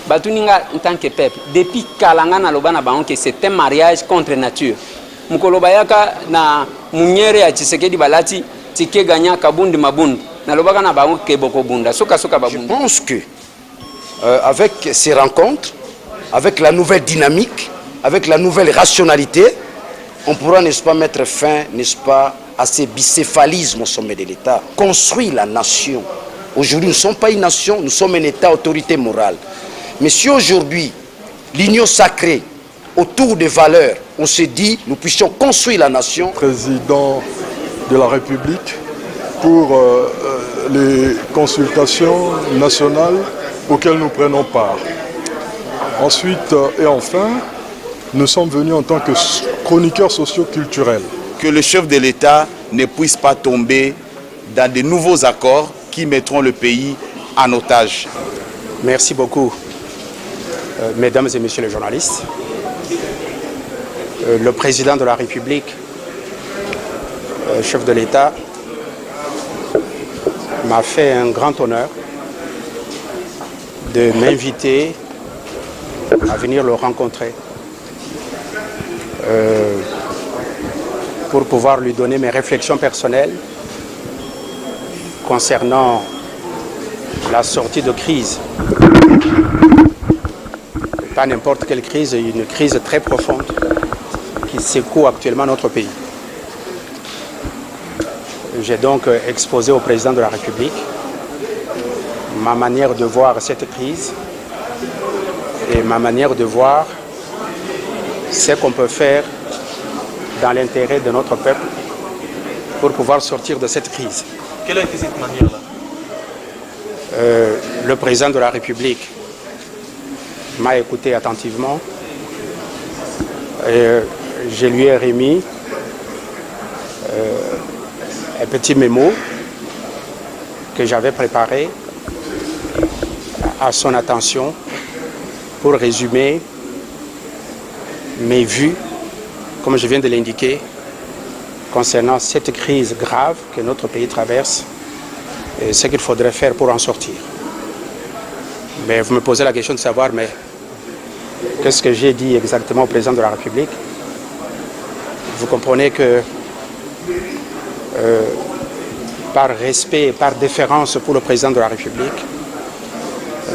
Batuninga en tant que peuple depuis kalanga na loba na bango que c'est un mariage contre nature. Mukolo bayaka na munyere ya Tshisekedi balati tike ganya kabundi mabundi na loba na bango ke boko bunda soka babunda. Je pense que avec ces rencontres, avec la nouvelle dynamique, avec la nouvelle rationalité, on pourra, n'est-ce pas, mettre fin, n'est-ce pas, à ces bicéphalismes au sommet de l'État. Construire la nation. Aujourd'hui, nous ne sommes pas une nation, nous sommes un État autorité morale. Mais si aujourd'hui, l'union sacrée, autour des valeurs, on se dit, nous puissions construire la nation. Président de la République, pour les consultations nationales auxquelles nous prenons part. Ensuite et enfin, nous sommes venus en tant que chroniqueurs socio-culturels. Que le chef de l'État ne puisse pas tomber dans de nouveaux accords qui mettront le pays en otage. Merci beaucoup, mesdames et messieurs les journalistes. Le président de la République, chef de l'État, m'a fait un grand honneur de m'inviter à venir le rencontrer pour pouvoir lui donner mes réflexions personnelles concernant la sortie de crise. Pas n'importe quelle crise, une crise très profonde qui secoue actuellement notre pays. J'ai donc exposé au président de la République ma manière de voir cette crise et ma manière de voir ce qu'on peut faire dans l'intérêt de notre peuple pour pouvoir sortir de cette crise. Quelle a été cette manière-là? Le président de la République m'a écouté attentivement et je lui ai remis un petit mémo que j'avais préparé à son attention pour résumer mes vues, comme je viens de l'indiquer, concernant cette crise grave que notre pays traverse et ce qu'il faudrait faire pour en sortir. Mais vous me posez la question de savoir, mais qu'est-ce que j'ai dit exactement au président de la République? Vous comprenez que par respect et par déférence pour le président de la République,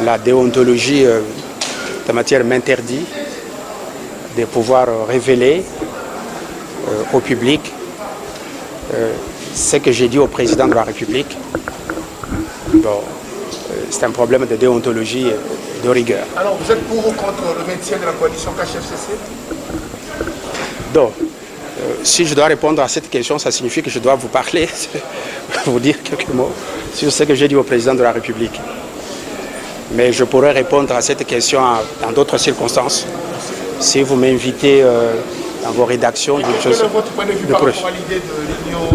la déontologie de matière m'interdit de pouvoir révéler au public ce que j'ai dit au président de la République. Bon, c'est un problème de déontologie et de rigueur. Alors, vous êtes pour ou contre le maintien de la coalition KHFCC? Donc, si je dois répondre à cette question, ça signifie que je dois vous parler, vous dire quelques mots sur ce que j'ai dit au président de la République. Mais je pourrais répondre à cette question dans d'autres circonstances. Si vous m'invitez dans vos rédactions... Quel est votre point de vue par rapport à l'idée de l'union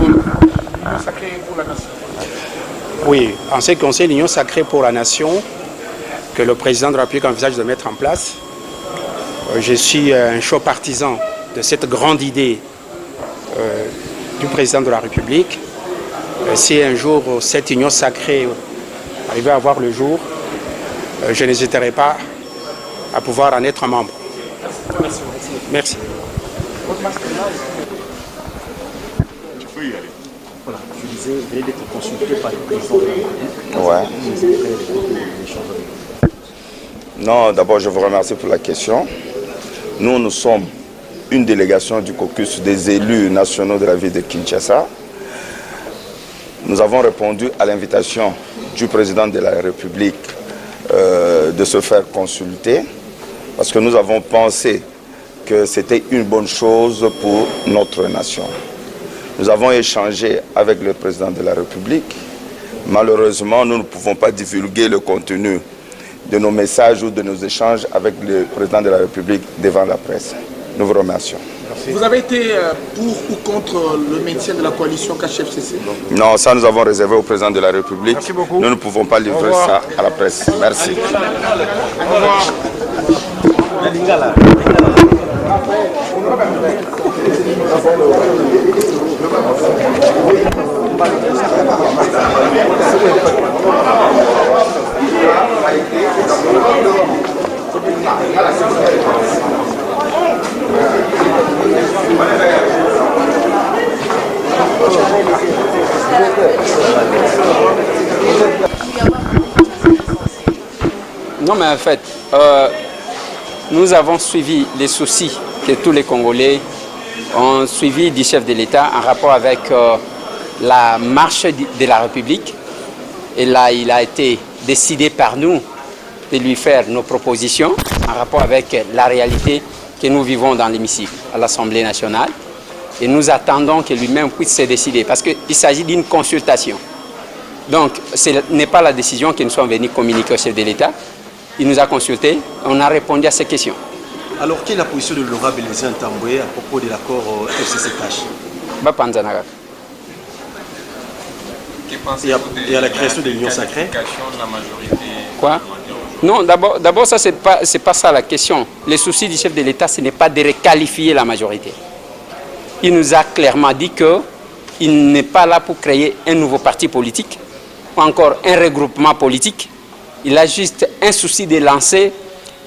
sacrée pour la nation? Oui, en ce qui concerne l'union sacrée pour la nation, que le président de la République envisage de mettre en place, je suis un chaud partisan de cette grande idée du président de la République. Si un jour cette union sacrée arrivait à voir le jour, je n'hésiterai pas à pouvoir en être un membre. Merci. Tu peux y aller. Voilà, je disais, vous venez d'être consulté par le président de la République. Ouais. Non, d'abord, je vous remercie pour la question. Nous sommes une délégation du caucus des élus nationaux de la ville de Kinshasa. Nous avons répondu à l'invitation du président de la République de se faire consulter parce que nous avons pensé que c'était une bonne chose pour notre nation. Nous avons échangé avec le président de la République. Malheureusement, nous ne pouvons pas divulguer le contenu de nos messages ou de nos échanges avec le président de la République devant la presse. Nous vous remercions. Merci. Vous avez été pour ou contre le maintien de la coalition KHFCC? Non, ça nous avons réservé au président de la République. Merci beaucoup. Nous ne pouvons pas livrer ça à la presse. Merci. Au revoir. Au revoir. Non, mais en fait, nous avons suivi les soucis que tous les Congolais ont suivi du chef de l'État en rapport avec la marche de la République. Et là, il a été décidé par nous de lui faire nos propositions en rapport avec la réalité que nous vivons dans l'hémicycle à l'Assemblée nationale. Et nous attendons que lui-même puisse se décider parce qu'il s'agit d'une consultation. Donc, ce n'est pas la décision que nous sommes venus communiquer au chef de l'État. Il nous a consultés, on a répondu à ces questions. Alors, quelle est la position de l'honorable Elisée Ntambwe à propos de l'accord FCCH? Et à la création de l'Union sacrée? Quoi? Non, d'abord ça, c'est pas ça la question. Le souci du chef de l'État, ce n'est pas de requalifier la majorité. Il nous a clairement dit qu'il n'est pas là pour créer un nouveau parti politique, ou encore un regroupement politique. Il a juste un souci de lancer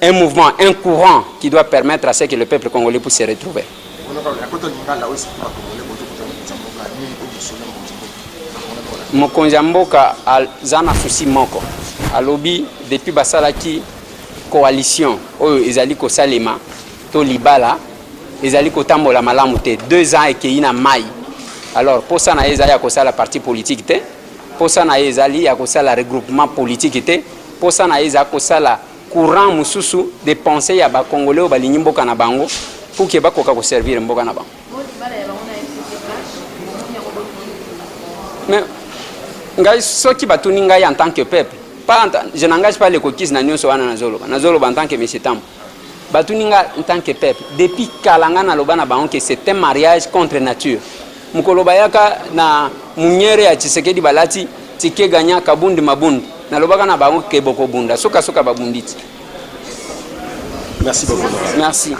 un mouvement, un courant qui doit permettre à ce que le peuple congolais puisse se retrouver. Mokonzi ya mboka aza na souci moko alobi depuis basalaki coalition oyo ezali kosalema to libala ezali kotambola malamu te 2 ans ekei na mai. Alors pour ça na ezali ya kosala parti politique te, pour ça na ezali ya kosala regroupement politique te, pour ça na ezali kosala courant mususu de pensée ya ba congolais o balingi mboka na bango pour que bakoka ko servir mboka na bango. Mais ngai soki batuni ngai en tant que peuple, je n'engage pas les coquilles na nyonso wana nazoloba en tant que monsieur Tambo. Batuni ngai en tant que peuple, depuis kalanga na loba na bango que c'est un mariage contre nature. Mukolo bayaka na munyere ya Tshisekedi balati tike ganya kabundi mabundi. Na lobaka na bango ke boko bunda soka babunditi. Merci beaucoup. Merci.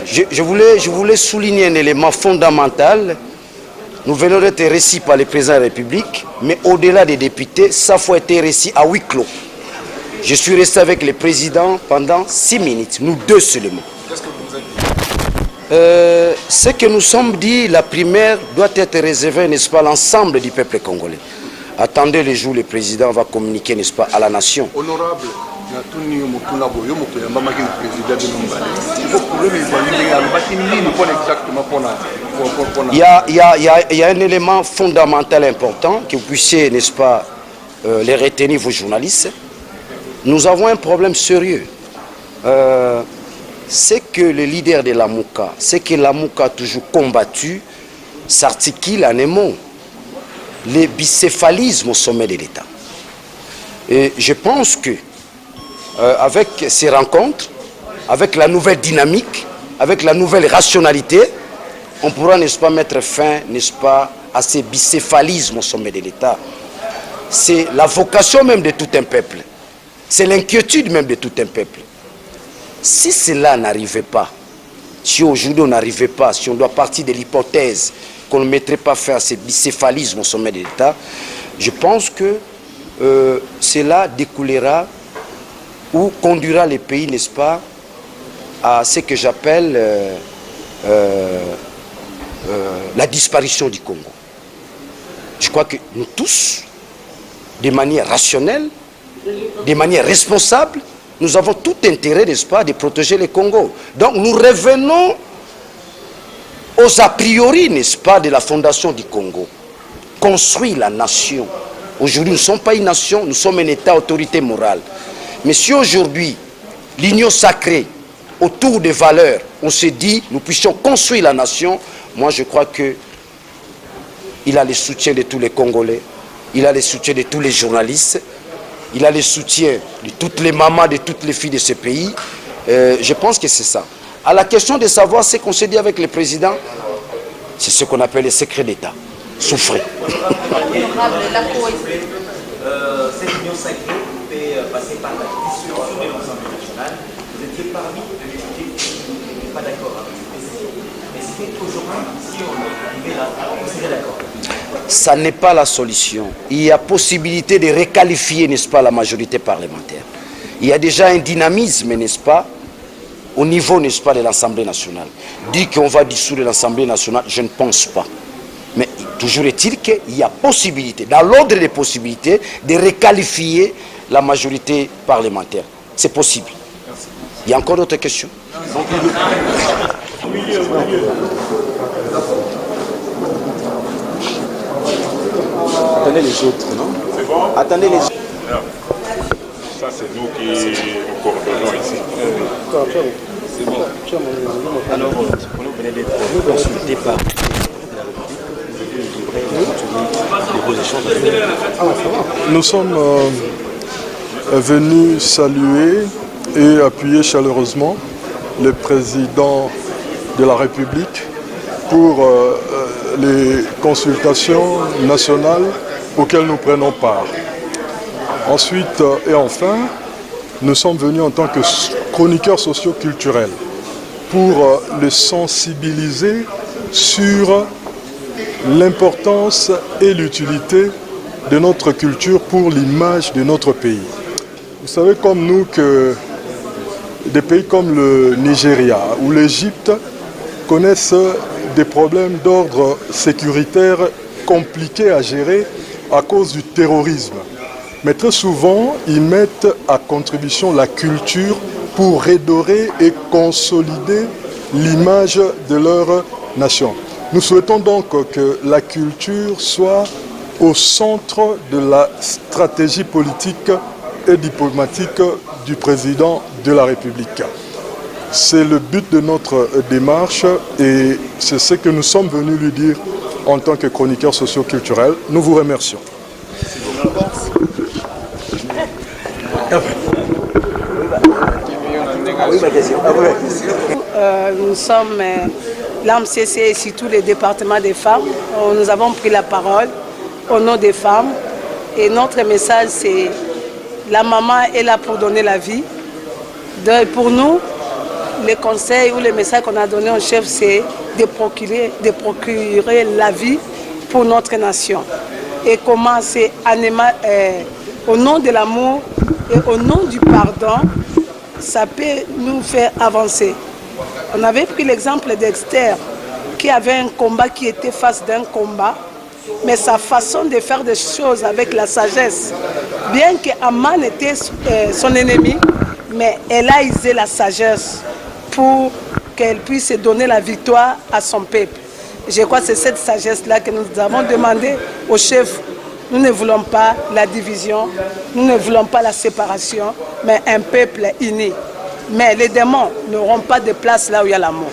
Je voulais souligner un élément fondamental. Nous venons d'être reçus par le président de la République, mais au-delà des députés, ça faut être reçu à huis clos. Je suis resté avec le président pendant 6 minutes, nous deux seulement. Qu'est-ce que vous avez dit? Ce que nous sommes dit, la primaire doit être réservée, n'est-ce pas, à l'ensemble du peuple congolais. Attendez le jour où le président va communiquer, n'est-ce pas, à la nation. Honorable, il y a un élément fondamental important que vous puissiez, n'est-ce pas, les retenir, vos journalistes. Nous avons un problème sérieux. C'est que le leader de la Mouka, c'est que la Mouka a toujours combattu, s'articule en un mot, le bicéphalisme au sommet de l'État. Et je pense que avec ces rencontres, avec la nouvelle dynamique, avec la nouvelle rationalité, on pourra, n'est-ce pas, mettre fin, n'est-ce pas, à ces bicéphalismes au sommet de l'État. C'est la vocation même de tout un peuple. C'est l'inquiétude même de tout un peuple. Si cela n'arrivait pas, si aujourd'hui on n'arrivait pas, si on doit partir de l'hypothèse qu'on ne mettrait pas fin à ces bicéphalismes au sommet de l'État, je pense que cela découlera ou conduira les pays, n'est-ce pas, à ce que j'appelle la disparition du Congo. Je crois que nous tous, de manière rationnelle, de manière responsable, nous avons tout intérêt, n'est-ce pas, de protéger le Congo. Donc nous revenons aux a priori, n'est-ce pas, de la fondation du Congo. Construire la nation. Aujourd'hui, nous ne sommes pas une nation, nous sommes un État, autorité morale. Mais si aujourd'hui, l'union sacrée, autour des valeurs, on se dit, nous puissions construire la nation, moi je crois que il a le soutien de tous les Congolais, il a le soutien de tous les journalistes, il a le soutien de toutes les mamans, de toutes les filles de ce pays. Je pense que c'est ça. À la question de savoir ce qu'on s'est dit avec le président, c'est ce qu'on appelle le secret d'État. Souffrez. Cette union sacrée peut passer par la dissolution de l'Assemblée nationale. Vous étiez parmi les députés qui n'étaient pas d'accord avec cette décision. Mais c'est qu'aujourd'hui, si on arrivait là, vous serez d'accord. Ça n'est pas la solution. Il y a possibilité de requalifier, n'est-ce pas, la majorité parlementaire. Il y a déjà un dynamisme, n'est-ce pas, au niveau, n'est-ce pas, de l'Assemblée nationale. Dire qu'on va dissoudre l'Assemblée nationale, je ne pense pas. Mais toujours est-il qu'il y a possibilité, dans l'ordre des possibilités, de requalifier la majorité parlementaire. C'est possible. Il y a encore d'autres questions? Attendez les autres, non? C'est bon? Attendez les autres. Ça, c'est nous qui nous coordonnons ici. C'est bon. Alors, vous venez d'être consulté par Nous sommes venus saluer et appuyer chaleureusement le président de la République pour les consultations nationales auxquelles nous prenons part. Ensuite et enfin, nous sommes venus en tant que chroniqueurs socio-culturels pour le sensibiliser sur l'importance et l'utilité de notre culture pour l'image de notre pays. Vous savez comme nous que des pays comme le Nigeria ou l'Égypte connaissent des problèmes d'ordre sécuritaire compliqués à gérer à cause du terrorisme. Mais très souvent, ils mettent à contribution la culture pour redorer et consolider l'image de leur nation. Nous souhaitons donc que la culture soit au centre de la stratégie politique et diplomatique du président de la République. C'est le but de notre démarche et c'est ce que nous sommes venus lui dire en tant que chroniqueurs socio-culturels. Nous vous remercions. Nous sommes l'AMCC et surtout les départements des femmes. Nous avons pris la parole au nom des femmes et notre message c'est la maman est là pour donner la vie. Pour nous, les conseils ou les messages qu'on a donnés au chef c'est de procurer la vie pour notre nation. Et comment c'est au nom de l'amour et au nom du pardon, ça peut nous faire avancer. On avait pris l'exemple d'Esther qui avait un combat qui était face d'un combat, mais sa façon de faire des choses avec la sagesse, bien que Aman était son ennemi, mais elle a usé la sagesse pour qu'elle puisse donner la victoire à son peuple. Je crois que c'est cette sagesse-là que nous avons demandé au chef. Nous ne voulons pas la division, nous ne voulons pas la séparation, mais un peuple uni. Mais les démons n'auront pas de place là où il y a l'amour.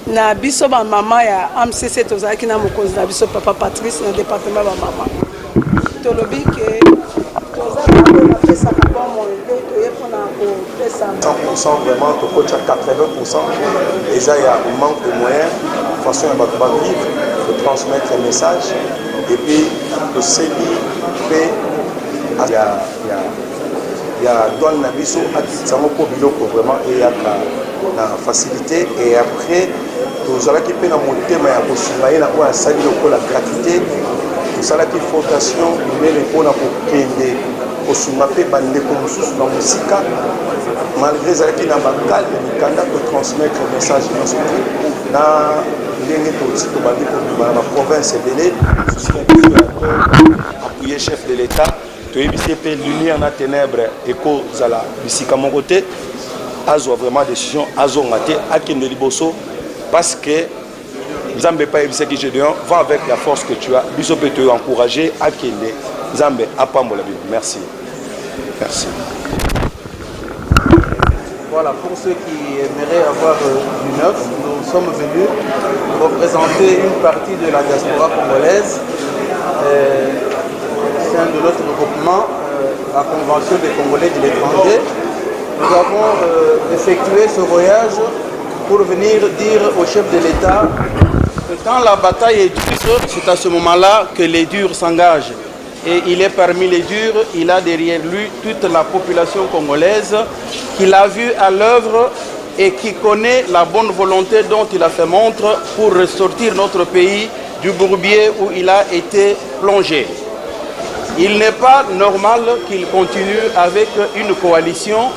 Na biso ba mama ya AMCC tozalaki na mokonzi na biso papa Patrice na département ba mama. Tolobi ke tozalaki na pesa ka bon moyo to yepona ko pesa 100% vraiment to coach à 80% déjà il y a un manque de moyens façon à vivre de transmettre un message et puis de s'aider il y a douane na biso akitsango ko biloko vraiment et ya na facilité et après tozalaki pe na motema ya kosunga ye na ko ya sali lokola gratuité tozalaki fondation inene mpona kokende kosunga pe bandeko mosusu na mosika malgré ezalaki na bakalme mikanda kotransmettre message nyonso te na ndenge toti tobandi kobima na province ebele appuyer chef de l'état toyebisi mpe lumière na ténèbre ekozala bisika moko te azwa vraiment décision azonga te akende liboso parce que Nzambe pa yebisaki Gédéon va avec la force que tu as biso peut te encourager akende Nzambe apambola bino. Merci. Merci. Voilà, pour ceux qui aimeraient avoir du neuf, nous sommes venus représenter une partie de la diaspora congolaise au sein de notre regroupement, la Convention des Congolais de l'étranger. Nous avons effectué ce voyage pour venir dire au chef de l'État que quand la bataille est dure, c'est à ce moment-là que les durs s'engagent. Et il est parmi les durs, il a derrière lui toute la population congolaise qu'il a vue à l'œuvre et qui connaît la bonne volonté dont il a fait montre pour ressortir notre pays du bourbier où il a été plongé. Il n'est pas normal qu'il continue avec une coalition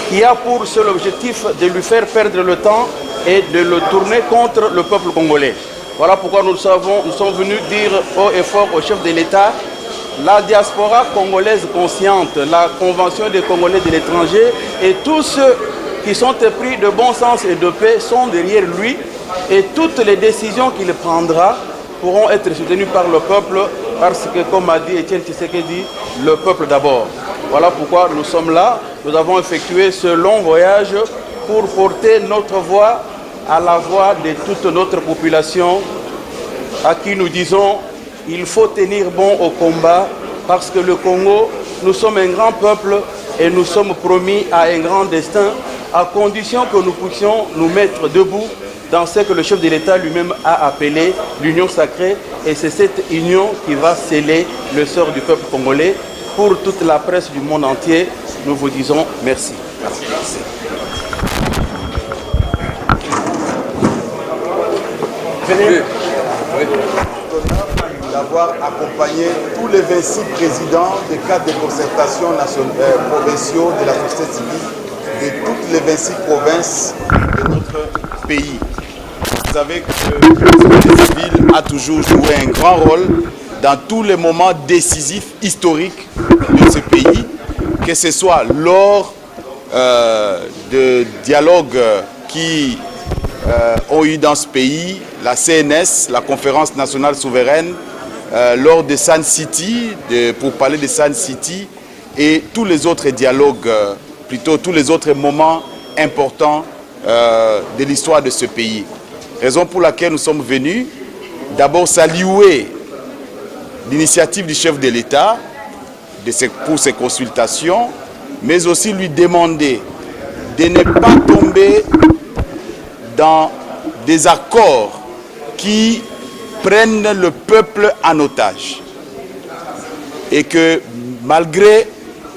qui a pour seul objectif de lui faire perdre le temps et de le tourner contre le peuple congolais. Voilà pourquoi nous sommes venus dire haut et fort au chef de l'État, la diaspora congolaise consciente, la Convention des Congolais de l'étranger et tous ceux qui sont épris de bon sens et de paix sont derrière lui et toutes les décisions qu'il prendra pourront être soutenues par le peuple parce que, comme a dit Etienne Tshisekedi, le peuple d'abord. Voilà pourquoi nous sommes là. Nous avons effectué ce long voyage pour porter notre voix à la voix de toute notre population à qui nous disons il faut tenir bon au combat parce que le Congo, nous sommes un grand peuple et nous sommes promis à un grand destin à condition que nous puissions nous mettre debout dans ce que le chef de l'État lui-même a appelé l'union sacrée. Et c'est cette union qui va sceller le sort du peuple congolais. Pour toute la presse du monde entier, nous vous disons merci. Merci. Venez d'avoir accompagné tous les 26 présidents des cadres de concertation provinciaux de la société civile de toutes les 26 provinces de notre pays. Vous savez que la société civile a toujours joué un grand rôle dans tous les moments décisifs historiques de ce pays, que ce soit lors de dialogues qui ont eu dans ce pays, la CNS, la Conférence nationale souveraine, lors de Sun City, pour parler de Sun City, et tous les autres dialogues, plutôt tous les autres moments importants de l'histoire de ce pays. Raison pour laquelle nous sommes venus, d'abord saluer l'initiative du chef de l'État pour ces consultations, mais aussi lui demander de ne pas tomber dans des accords qui prennent le peuple en otage. Et que malgré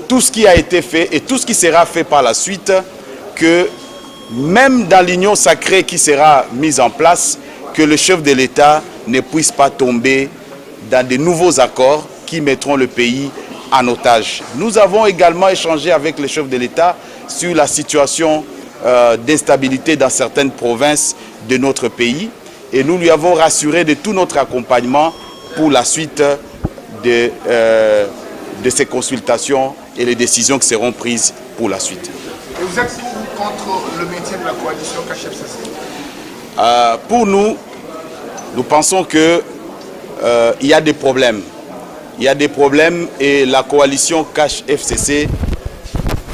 tout ce qui a été fait et tout ce qui sera fait par la suite, que même dans l'union sacrée qui sera mise en place, que le chef de l'État ne puisse pas tomber dans de nouveaux accords qui mettront le pays en otage. Nous avons également échangé avec le chef de l'État sur la situation d'instabilité dans certaines provinces de notre pays et nous lui avons rassuré de tout notre accompagnement pour la suite de ces consultations et les décisions qui seront prises pour la suite. Et vous êtes pour ou contre le maintien de la coalition CACH-FCC? Pour nous, nous pensons que il y a des problèmes. Il y a des problèmes et la coalition CACH-FCC,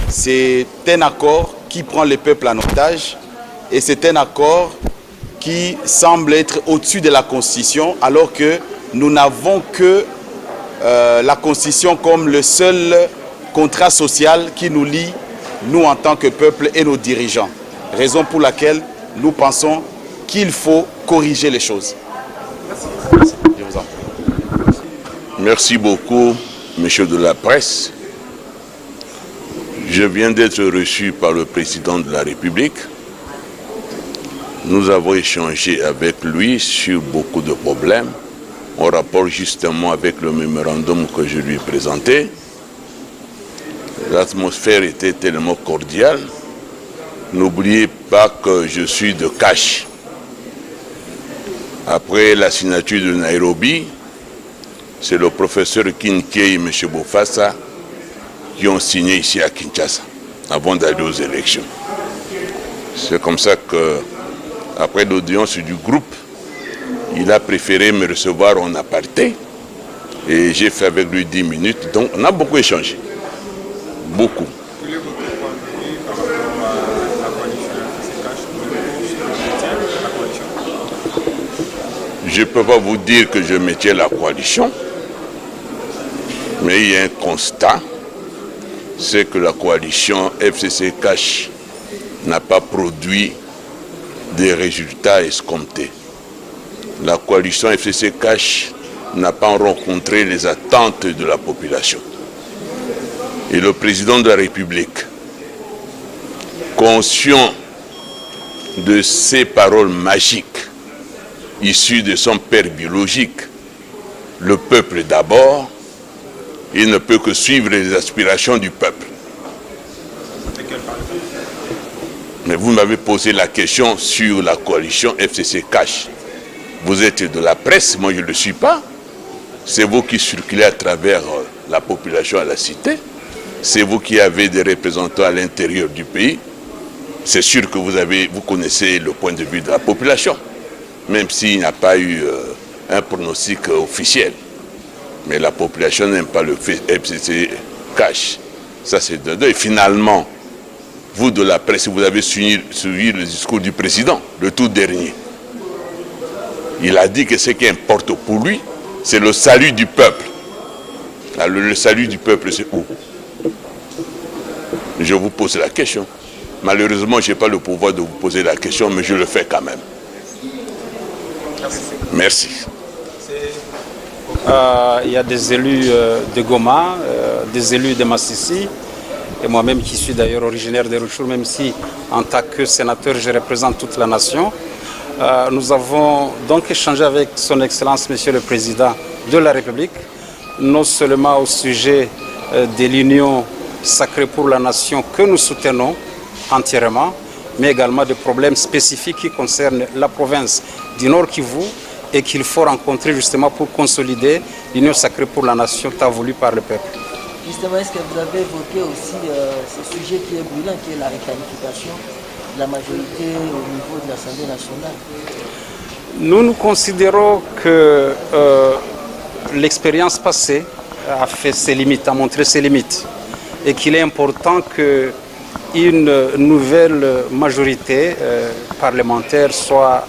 c'est un accord qui prend le peuple en otage et c'est un accord qui semble être au-dessus de la Constitution alors que nous n'avons que la Constitution comme le seul contrat social qui nous lie, nous en tant que peuple et nos dirigeants. Raison pour laquelle nous pensons qu'il faut corriger les choses. Merci. Je vous en prie. Merci beaucoup, monsieur de la presse. Je viens d'être reçu par le président de la République. Nous avons échangé avec lui sur beaucoup de problèmes en rapport justement avec le mémorandum que je lui ai présenté. L'atmosphère était tellement cordiale. N'oubliez pas que je suis de CACH. Après la signature de Nairobi, c'est le professeur Kinkei et M. Bofassa qui ont signé ici à Kinshasa avant d'aller aux élections. C'est comme ça que, après l'audience du groupe, il a préféré me recevoir en aparté et j'ai fait avec lui 10 minutes. Donc on a beaucoup échangé. Beaucoup. Je ne peux pas vous dire que je maintiens la coalition, mais il y a un constat, c'est que la coalition FCC-CACH n'a pas produit des résultats escomptés. La coalition FCC-CACH n'a pas rencontré les attentes de la population. Et le président de la République, conscient de ces paroles magiques, issues de son père biologique, le peuple d'abord, il ne peut que suivre les aspirations du peuple. Mais vous m'avez posé la question sur la coalition FCC-Cash. Vous êtes de la presse, moi je ne le suis pas. C'est vous qui circulez à travers la population à la cité. C'est vous qui avez des représentants à l'intérieur du pays. C'est sûr que vous connaissez le point de vue de la population, même s'il n'y a pas eu un pronostic officiel. Mais la population n'aime pas le FCC-Cash. Ça c'est de deux. Et finalement, vous de la presse, vous avez suivi le discours du président, le tout dernier. Il a dit que ce qui importe pour lui, c'est le salut du peuple. Alors, le salut du peuple, c'est où? Je vous pose la question. Malheureusement, je n'ai pas le pouvoir de vous poser la question, mais je le fais quand même. Merci. Il y a des élus de Goma, des élus de Massissi, et moi-même qui suis d'ailleurs originaire de Rutshuru, même si en tant que sénateur, je représente toute la nation. Nous avons donc échangé avec son Excellence, Monsieur le Président de la République, non seulement au sujet de l'Union sacrée pour la nation que nous soutenons entièrement, mais également de problèmes spécifiques qui concernent la province du Nord Kivu et qu'il faut rencontrer justement pour consolider l'Union sacrée pour la nation tant voulue par le peuple. Justement, est-ce que vous avez évoqué aussi ce sujet qui est brûlant, qui est la requalification de la majorité au niveau de l'Assemblée nationale? Nous considérons que l'expérience passée a fait ses limites, a montré ses limites, et qu'il est important qu'une nouvelle majorité parlementaire soit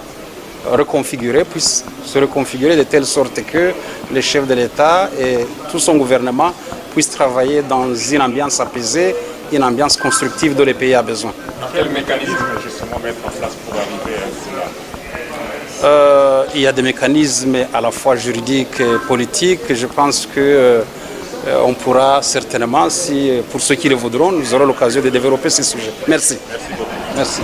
reconfigurée, puisse se reconfigurer de telle sorte que le chef de l'État et tout son gouvernement puissent travailler dans une ambiance apaisée, une ambiance constructive dont le pays a besoin. Quel mécanisme justement mettre en place pour arriver à cela? Il y a des mécanismes à la fois juridiques et politiques. Je pense que on pourra certainement, si, pour ceux qui le voudront, nous aurons l'occasion de développer ces sujets. Merci. Merci beaucoup. Merci.